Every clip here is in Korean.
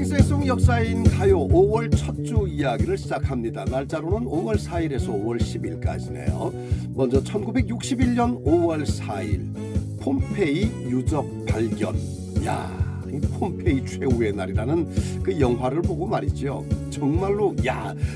일세송 역사인 가요 5월 첫 주 이야기를 시작합니다. 날짜로는 5월 4일에서 5월 10일까지네요. 먼저 1961년 5월 4일 폼페이 유적 발견. 이 폼페이 최후의 날이라는 그 영화를 보고 말이죠. 정말로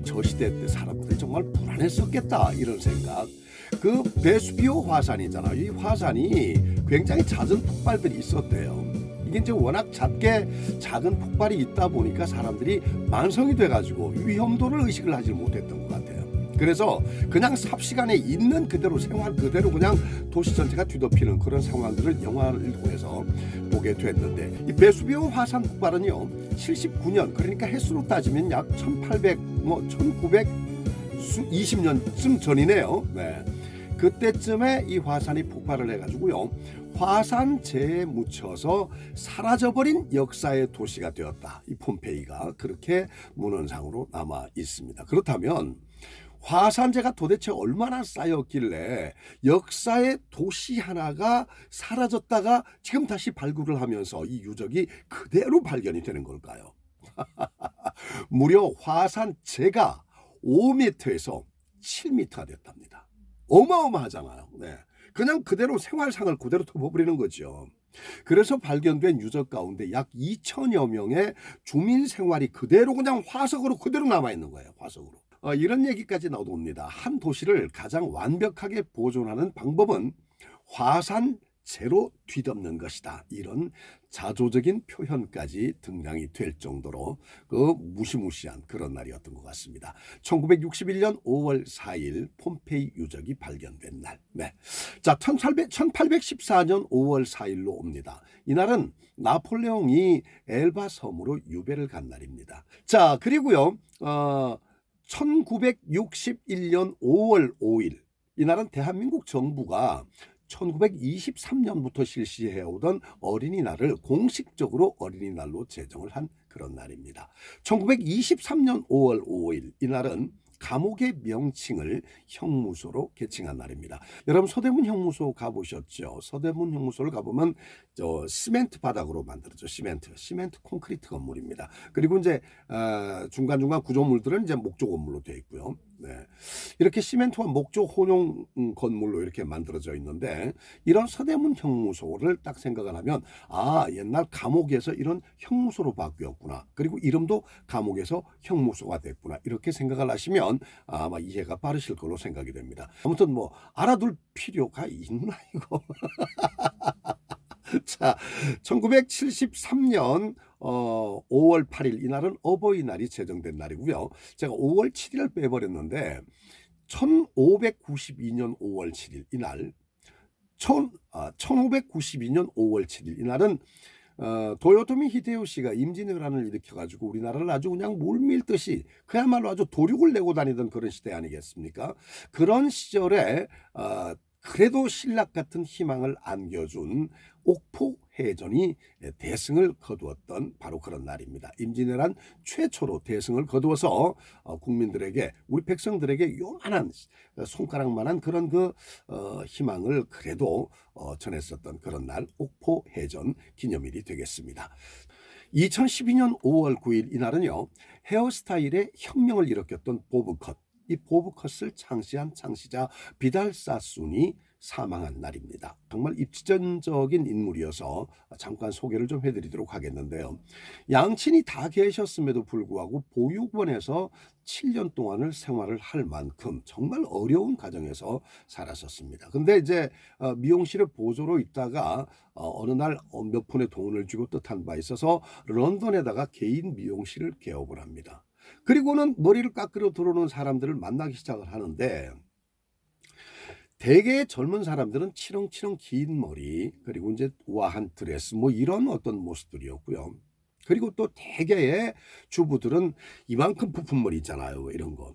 저 시대 때 사람들이 정말 불안했었겠다 이런 생각. 그 베수비오 화산이잖아요. 이 화산이 굉장히 잦은 폭발들이 있었대요. 이게 이제 워낙 작은 폭발이 있다 보니까 사람들이 만성이 돼가지고 위험도를 의식을 하지 못했던 것 같아요. 그래서 그냥 삽시간에 있는 그대로 생활 그대로 그냥 도시 전체가 뒤덮이는 그런 상황들을 영화를 통해서 보게 됐는데, 이 베수비오 화산 폭발은요 79년, 그러니까 횟수로 따지면 약 1920년쯤 전이네요. 네. 그때쯤에 이 화산이 폭발을 해가지고요 화산재에 묻혀서 사라져버린 역사의 도시가 되었다. 이 폼페이가 그렇게 문헌상으로 남아 있습니다. 그렇다면 화산재가 도대체 얼마나 쌓였길래 역사의 도시 하나가 사라졌다가 지금 다시 발굴을 하면서 이 유적이 그대로 발견이 되는 걸까요? 무려 화산재가 5m에서 7m가 됐답니다. 어마어마하잖아요. 네. 그냥 그대로 생활상을 그대로 덮어버리는 거죠. 그래서 발견된 유적 가운데 약 2천여 명의 주민 생활이 그대로 그냥 화석으로 그대로 남아있는 거예요. 화석으로. 이런 얘기까지 나옵니다. 한 도시를 가장 완벽하게 보존하는 방법은 화산재로 뒤덮는 것이다. 이런 자조적인 표현까지 등장이 될 정도로 그 무시무시한 그런 날이었던 것 같습니다. 1961년 5월 4일 폼페이 유적이 발견된 날. 네. 자, 1814년 5월 4일로 옵니다. 이날은 나폴레옹이 엘바 섬으로 유배를 간 날입니다. 자, 그리고요 1961년 5월 5일, 이날은 대한민국 정부가 1923년부터 실시해오던 어린이날을 공식적으로 어린이날로 제정을 한 그런 날입니다. 1923년 5월 5일, 이날은 감옥의 명칭을 형무소로 개칭한 날입니다. 여러분 서대문 형무소 가보셨죠? 서대문 형무소를 가보면 시멘트 바닥으로 만들어져. 시멘트 콘크리트 건물입니다. 그리고 이제 중간중간 구조물들은 이제 목조 건물로 되어 있고요. 네. 이렇게 시멘트와 목조 혼용 건물로 이렇게 만들어져 있는데, 이런 서대문 형무소를 딱 생각을 하면 옛날 감옥에서 이런 형무소로 바뀌었구나, 그리고 이름도 감옥에서 형무소가 됐구나, 이렇게 생각을 하시면 아마 이해가 빠르실 걸로 생각이 됩니다. 아무튼 뭐 알아둘 필요가 있나 이거. 자, 1973년 5월 8일, 이날은 어버이날이 제정된 날이고요. 제가 5월 7일을 빼버렸는데 1592년 5월 7일 이날, 1592년 5월 7일 이날은 도요토미 히데요시가 임진왜란을 일으켜가지고 우리나라를 아주 그냥 물밀듯이 그야말로 아주 도륙을 내고 다니던 그런 시대 아니겠습니까? 그런 시절에 그래도 신락 같은 희망을 안겨준 옥포해전이 대승을 거두었던 바로 그런 날입니다. 임진왜란 최초로 대승을 거두어서 국민들에게, 우리 백성들에게 요만한 손가락만한 그런 희망을 그래도 전했었던 그런 날, 옥포해전 기념일이 되겠습니다. 2012년 5월 9일 이날은요 헤어스타일의 혁명을 일으켰던 보브컷, 이 보브컷을 창시한 창시자 비달 사순이 사망한 날입니다. 정말 입지전적인 인물이어서 잠깐 소개를 좀 해드리도록 하겠는데요. 양친이 다 계셨음에도 불구하고 보육원에서 7년 동안을 생활을 할 만큼 정말 어려운 가정에서 살았었습니다. 근데 이제 미용실에 보조로 있다가 어느 날 몇 푼의 돈을 주고 뜻한 바 있어서 런던에다가 개인 미용실을 개업을 합니다. 그리고는 머리를 깎으러 들어오는 사람들을 만나기 시작을 하는데, 대개의 젊은 사람들은 치렁치렁 긴 머리, 그리고 이제 우아한 드레스, 뭐 이런 어떤 모습들이었고요. 그리고 또 대개의 주부들은 이만큼 부푼 머리 있잖아요, 이런 거.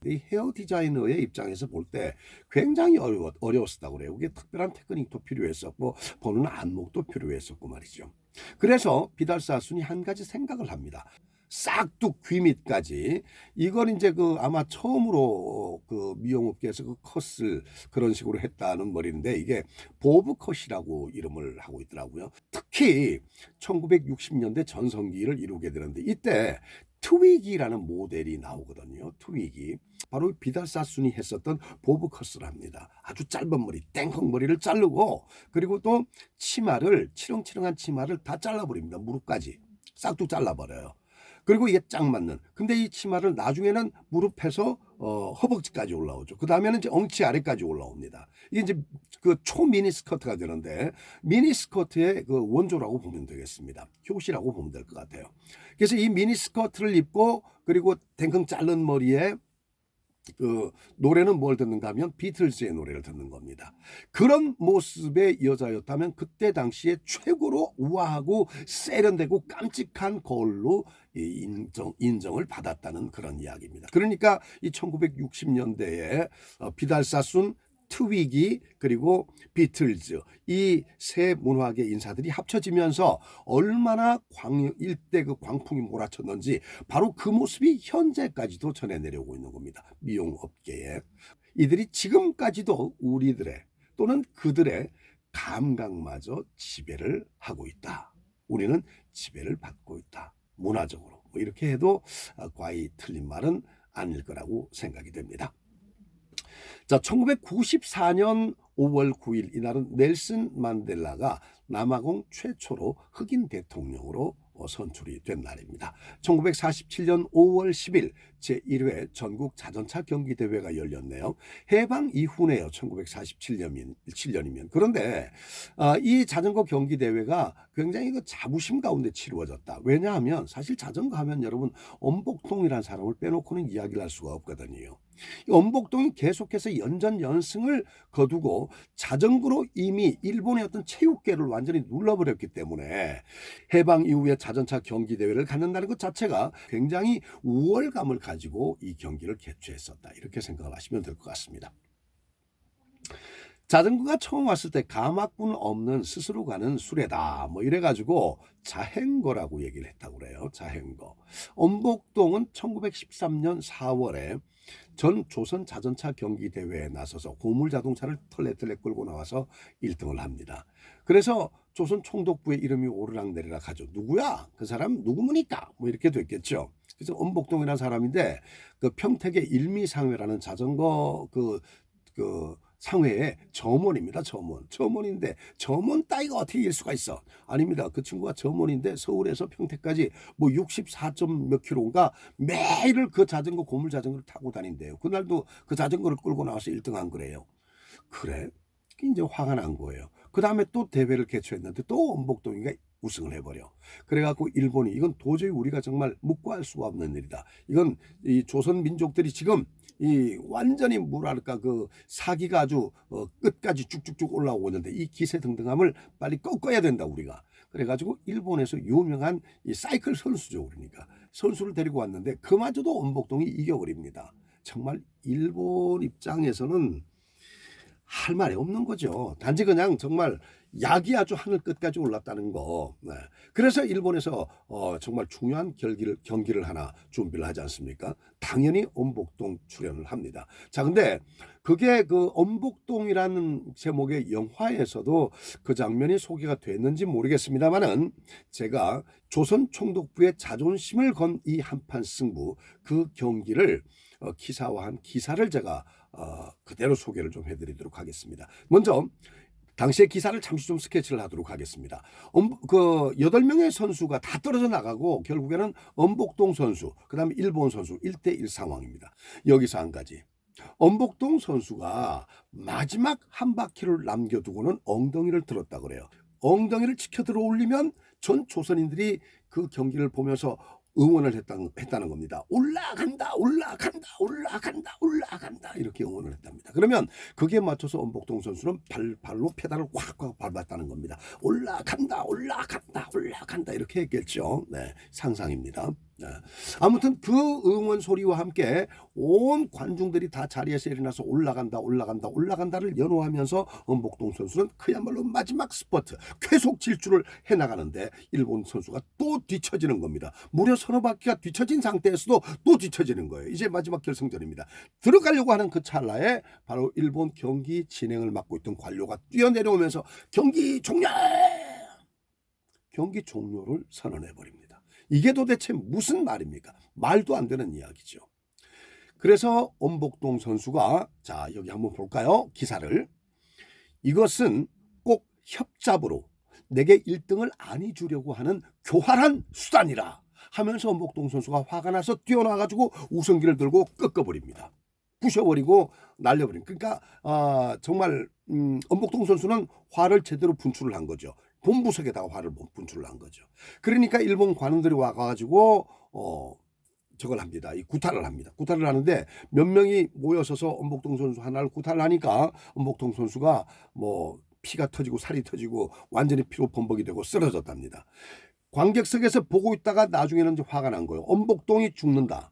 이 헤어 디자이너의 입장에서 볼 때 굉장히 어려웠다고 그래요. 그게 특별한 테크닉도 필요했었고 보는 안목도 필요했었고 말이죠. 그래서 비달 사순이 한 가지 생각을 합니다. 싹둑 귀 밑까지 이걸 이제 그 아마 처음으로 그 미용업계에서 그 컷을 그런 식으로 했다는 머리인데 이게 보브컷이라고 이름을 하고 있더라고요. 특히 1960년대 전성기를 이루게 되는데 이때 트위기라는 모델이 나오거든요. 트위기. 바로 비달사순이 했었던 보브컷을 합니다. 아주 짧은 머리, 땡콩 머리를 자르고 그리고 또 치마를 치렁치렁한 치마를 다 잘라버립니다. 무릎까지 싹둑 잘라버려요. 그리고 이게 짝 맞는. 근데 이 치마를 나중에는 무릎에서 허벅지까지 올라오죠. 그 다음에는 이제 엉치 아래까지 올라옵니다. 이게 이제 그 초미니 스커트가 되는데 미니 스커트의 그 원조라고 보면 되겠습니다. 효시라고 보면 될 것 같아요. 그래서 이 미니 스커트를 입고 그리고 댕컹 자른 머리에 그 노래는 뭘 듣는가 하면 비틀즈의 노래를 듣는 겁니다. 그런 모습의 여자였다면 그때 당시에 최고로 우아하고 세련되고 깜찍한 거울로 인정을 받았다는 그런 이야기입니다. 그러니까 이 1960년대에 비달사순, 트위기 그리고 비틀즈 이 세 문화계 인사들이 합쳐지면서 얼마나 일대 그 광풍이 몰아쳤는지 바로 그 모습이 현재까지도 전해 내려오고 있는 겁니다. 미용업계에 이들이 지금까지도 우리들의 또는 그들의 감각마저 지배를 하고 있다. 우리는 지배를 받고 있다. 문화적으로 뭐 이렇게 해도 과히 틀린 말은 아닐 거라고 생각이 됩니다. 자, 1994년 5월 9일 이날은 넬슨 만델라가 남아공 최초로 흑인 대통령으로 선출이 된 날입니다. 1947년 5월 10일 제1회 전국 자전차 경기 대회가 열렸네요. 해방 이후네요. 1947년이면. 그런데 이 자전거 경기 대회가 굉장히 그 자부심 가운데 치루어졌다. 왜냐하면 사실 자전거 하면 여러분 엄복동이라는 사람을 빼놓고는 이야기를 할 수가 없거든요. 엄복동이 계속해서 연전연승을 거두고 자전거로 이미 일본의 어떤 체육계를 완전히 눌러버렸기 때문에 해방 이후에 자전차 경기 대회를 갖는다는 것 자체가 굉장히 우월감을 가지고 이 경기를 개최했었다. 이렇게 생각을 하시면 될 것 같습니다. 자전거가 처음 왔을 때 가막군 없는 스스로 가는 수레다 뭐 이래가지고 자행거라고 얘기를 했다고 그래요. 자행거. 엄복동은 1913년 4월에 전 조선 자전차 경기 대회에 나서서 고물 자동차를 털레털레 끌고 나와서 1등을 합니다. 그래서 조선 총독부의 이름이 오르락내리락 하죠. 누구야? 그 사람 누구입니까? 뭐 이렇게 됐겠죠. 그래서 엄복동이라는 사람인데 그 평택의 일미상회라는 자전거 그 상회의 점원입니다. 점원인데 점원 따위가 어떻게 이길 수가 있어? 아닙니다. 그 친구가 점원인데 서울에서 평택까지 뭐 64점 몇 킬로인가 매일을 그 자전거 고물 자전거를 타고 다닌대요. 그날도 그 자전거를 끌고 나와서 1등한 거래요. 그래? 이제 화가 난 거예요. 그 다음에 또 대회를 개최했는데 또 엄복동이가 우승을 해버려. 그래갖고 일본이 이건 도저히 우리가 정말 묵과할 수가 없는 일이다. 이건 이 조선 민족들이 지금 이 완전히 뭐랄까 그 사기가 아주 끝까지 쭉쭉쭉 올라오고 있는데 이 기세등등함을 빨리 꺾어야 된다 우리가. 그래가지고 일본에서 유명한 이 사이클 선수죠. 그러니까 선수를 데리고 왔는데 그마저도 엄복동이 이겨버립니다. 정말 일본 입장에서는 할 말이 없는 거죠. 단지 그냥 정말 약이 아주 하늘 끝까지 올랐다는 거. 네. 그래서 일본에서 정말 중요한 경기를 하나 준비를 하지 않습니까? 당연히 엄복동 출연을 합니다. 자, 근데 그게 그 엄복동이라는 제목의 영화에서도 그 장면이 소개가 됐는지 모르겠습니다만은 제가 조선 총독부의 자존심을 건 이 한판 승부 그 경기를 기사화한 기사를 제가 그대로 소개를 좀 해드리도록 하겠습니다. 먼저 당시의 기사를 잠시 좀 스케치를 하도록 하겠습니다. 그 8명의 선수가 다 떨어져 나가고 결국에는 엄복동 선수, 그 다음에 일본 선수 1대1 상황입니다. 여기서 한 가지. 엄복동 선수가 마지막 한 바퀴를 남겨두고는 엉덩이를 들었다 그래요. 엉덩이를 치켜 들어 올리면 전 조선인들이 그 경기를 보면서 응원을 했다는 겁니다. 올라간다 이렇게 응원을 했답니다. 그러면 그게 맞춰서 엄복동 선수는 발로 페달을 꽉꽉 밟았다는 겁니다. 올라간다 이렇게 했겠죠. 네, 상상입니다. 네. 아무튼 그 응원 소리와 함께 온 관중들이 다 자리에서 일어나서 올라간다 올라간다 올라간다를 연호하면서 엄복동 선수는 그야말로 마지막 스퍼트 계속 질주를 해나가는데 일본 선수가 또 뒤처지는 겁니다. 무려 서너 바퀴가 뒤처진 상태에서도 또 뒤처지는 거예요. 이제 마지막 결승전입니다. 들어가려고 하는 그 찰나에 바로 일본 경기 진행을 맡고 있던 관료가 뛰어내려오면서 경기 종료를 선언해버립니다. 이게 도대체 무슨 말입니까? 말도 안 되는 이야기죠. 그래서 엄복동 선수가 자 여기 한번 볼까요? 기사를. 이것은 꼭 협잡으로 내게 1등을 안이 주려고 하는 교활한 수단이라 하면서 엄복동 선수가 화가 나서 뛰어나가지고 우승기를 들고 꺾어버립니다. 부셔버리고 날려버립니다. 그러니까 정말 엄복동 선수는 화를 제대로 분출을 한 거죠. 본부석에다가 화를 분출을 한 거죠. 그러니까 일본 관원들이 와가지고 저걸 합니다. 이 구타를 합니다. 구타를 하는데 몇 명이 모여서서 엄복동 선수 하나를 구타를 하니까 엄복동 선수가 뭐 피가 터지고 살이 터지고 완전히 피로 범벅이 되고 쓰러졌답니다. 관객석에서 보고 있다가 나중에는 이제 화가 난 거예요. 엄복동이 죽는다.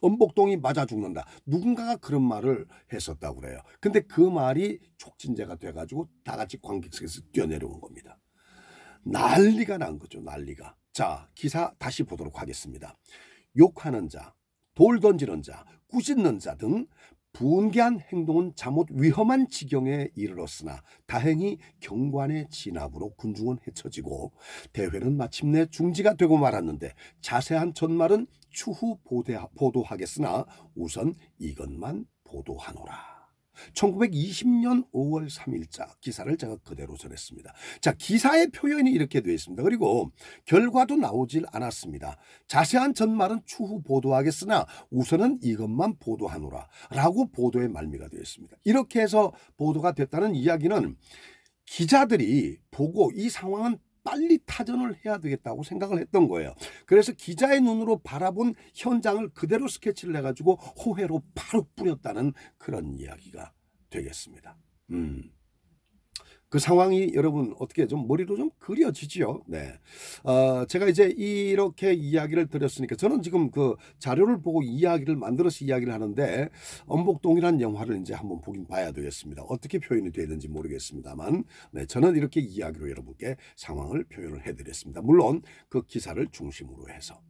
엄복동이 맞아 죽는다. 누군가가 그런 말을 했었다고 그래요. 근데 그 말이 촉진제가 돼가지고 다 같이 관객석에서 뛰어내려온 겁니다. 난리가 난 거죠. 난리가. 자, 기사 다시 보도록 하겠습니다. 욕하는 자, 돌 던지는 자, 꾸짖는 자 등 분개한 행동은 잠옷 위험한 지경에 이르렀으나 다행히 경관의 진압으로 군중은 헤쳐지고 대회는 마침내 중지가 되고 말았는데 자세한 전말은 추후 보도하겠으나 우선 이것만 보도하노라. 1920년 5월 3일자 기사를 제가 그대로 전했습니다. 자, 기사의 표현이 이렇게 되어 있습니다. 그리고 결과도 나오질 않았습니다. 자세한 전말은 추후 보도하겠으나 우선은 이것만 보도하노라 라고 보도의 말미가 되어 있습니다. 이렇게 해서 보도가 됐다는 이야기는 기자들이 보고 이 상황은 빨리 타전을 해야 되겠다고 생각을 했던 거예요. 그래서 기자의 눈으로 바라본 현장을 그대로 스케치를 해가지고 호혜로 바로 뿌렸다는 그런 이야기가 되겠습니다. 그 상황이 여러분 어떻게 좀 머리로 좀 그려지죠. 네. 제가 이제 이렇게 이야기를 드렸으니까 저는 지금 그 자료를 보고 이야기를 만들어서 이야기를 하는데 엄복동이라는 영화를 이제 한번 보긴 봐야 되겠습니다. 어떻게 표현이 되어 있는지 모르겠습니다만 네, 저는 이렇게 이야기로 여러분께 상황을 표현을 해드렸습니다. 물론 그 기사를 중심으로 해서.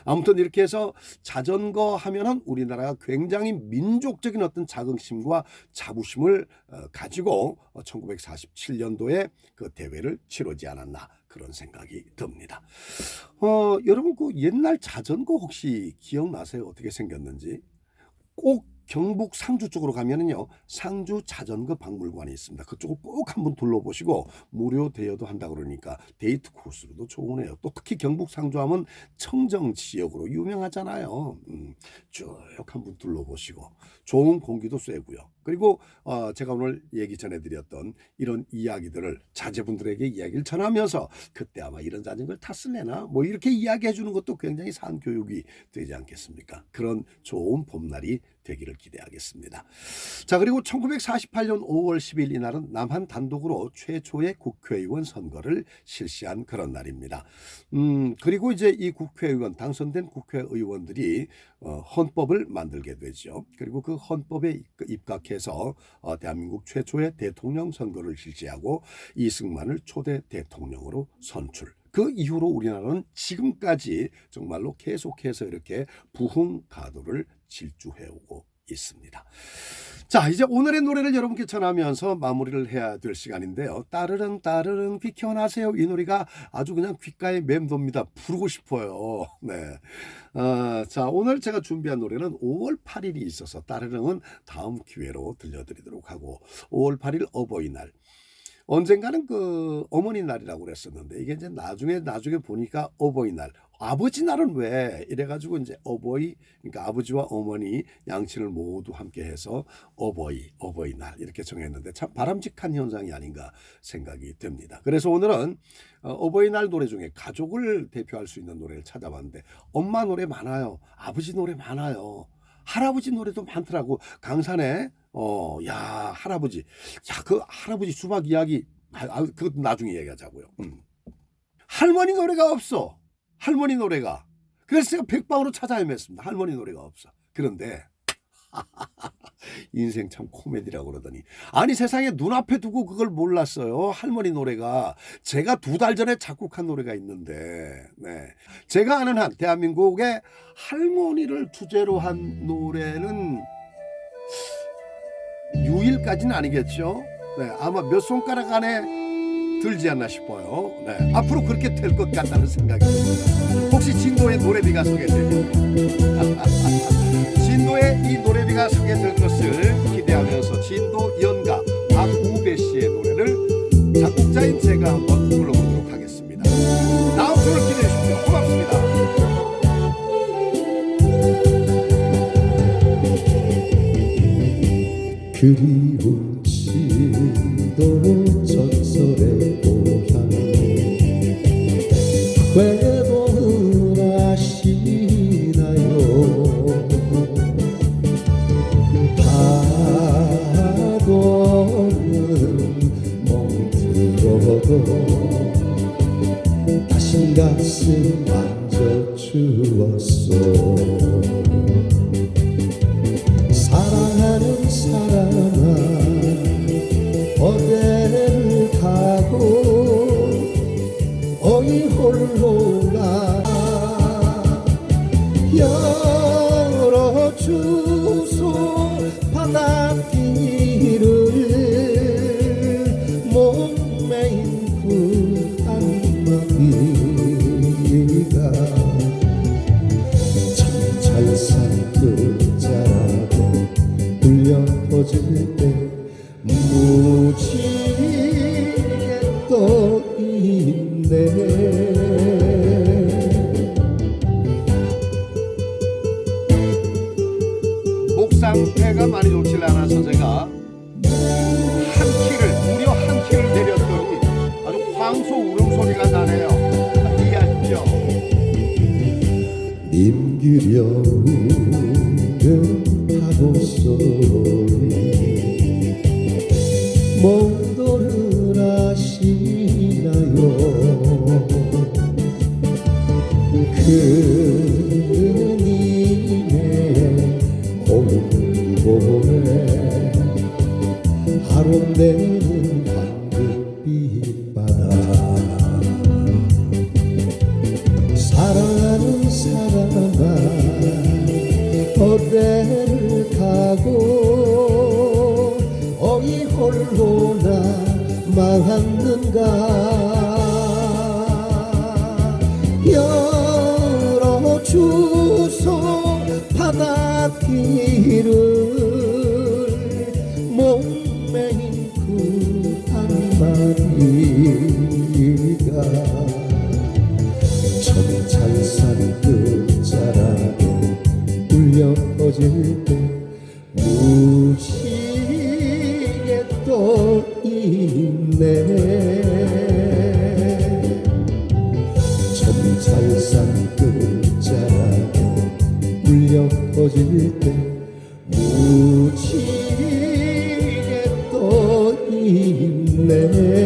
아무튼 이렇게 해서 자전거 하면은 우리나라가 굉장히 민족적인 어떤 자긍심과 자부심을 가지고 1947년도에 그 대회를 치르지 않았나 그런 생각이 듭니다. 여러분 그 옛날 자전거 혹시 기억나세요? 어떻게 생겼는지? 꼭 경북 상주 쪽으로 가면은요 상주 자전거 박물관이 있습니다. 그쪽을 꼭 한번 둘러보시고 무료 대여도 한다 그러니까 데이트 코스로도 좋으네요. 또 특히 경북 상주하면 청정 지역으로 유명하잖아요. 쭉 한번 둘러보시고 좋은 공기도 쐬고요. 그리고 제가 오늘 얘기 전해드렸던 이런 이야기들을 자제분들에게 이야기를 전하면서 그때 아마 이런 자전거를 탔을래나 뭐 이렇게 이야기해 주는 것도 굉장히 산교육이 되지 않겠습니까? 그런 좋은 봄날이 되기를 기대하겠습니다. 자, 그리고 1948년 5월 10일 이날은 남한 단독으로 최초의 국회의원 선거를 실시한 그런 날입니다. 그리고 이제 이 국회의원 당선된 국회의원들이 헌법을 만들게 되죠. 그리고 그 헌법에 입각해서 대한민국 최초의 대통령 선거를 실시하고 이승만을 초대 대통령으로 선출. 그 이후로 우리나라는 지금까지 정말로 계속해서 이렇게 부흥가도를 질주해오고 있습니다. 자, 이제 오늘의 노래를 여러분께 전하면서 마무리를 해야 될 시간인데요. 따르릉 따르릉 비켜나세요. 이 노래가 아주 그냥 귓가에 맴돕니다. 부르고 싶어요. 네. 자, 오늘 제가 준비한 노래는 5월 8일이 있어서 따르릉은 다음 기회로 들려드리도록 하고 5월 8일 어버이날. 언젠가는 그 어머니 날이라고 그랬었는데 이게 이제 나중에 보니까 어버이날. 아버지 날은 왜 이래가지고 이제 그러니까 아버지와 어머니 양친을 모두 함께해서 어버이날 이렇게 정했는데 참 바람직한 현상이 아닌가 생각이 듭니다. 그래서 오늘은 어버이날 노래 중에 가족을 대표할 수 있는 노래를 찾아봤는데 엄마 노래 많아요. 아버지 노래 많아요. 할아버지 노래도 많더라고. 강산에 야 할아버지, 그 할아버지 수박 이야기 그것도 나중에 얘기하자고요. 할머니 노래가 없어. 할머니 노래가. 그래서 제가 백방으로 찾아 헤맸습니다. 할머니 노래가 없어. 그런데 인생 참 코미디라고 그러더니, 아니 세상에 눈앞에 두고 그걸 몰랐어요. 할머니 노래가 제가 2달 전에 작곡한 노래가 있는데, 네, 제가 아는 한 대한민국의 할머니를 주제로 한 노래는 유일까지는 아니겠죠. 네, 아마 몇 손가락 안에 들지 않나 싶어요. 네, 앞으로 그렇게 될 것 같다는 생각이 듭니다. 혹시 진도의 노래비가 소개되면 진도의 이 노래비가 소개될 것을 기대하면서 진도 연가 박우배 씨의 노래를 작곡자인 제가 한번 불러보도록 하겠습니다. 다음 주를 기대해 주십시오. 고맙습니다. 그리운 진도 전설의 고향 회복을 하시나요? 파도는 멍들어도 다시 가슴 만져 주었소. 사랑하는 사람아 어디를 가고 어이 홀로가 열어주소 바닷길을 목매인 그 한마디가 참 잘 산 끝자락에 울려 퍼질 때 무지개 떠 있네. 목 상태가 많이 좋질 않아서 제가 무려 한 키를 내렸더니 아주 황소 울음소리가 나네요. 이해하십시오. 님기려우는 파도 소리 몽도를 아시나요? 그님의 고운보에 하롱대는 황금빛 바다 사랑하는 사람아 어디를 가고 어이 홀로나 망하는가 열어주소 바닷길을 목매인 그 한마디가 참 잘 산 끝자락에 울려 퍼질 때 무지개 떠 있네. 참 잘 산 끝자락에 울려 퍼질 때 무지개 떠 있네.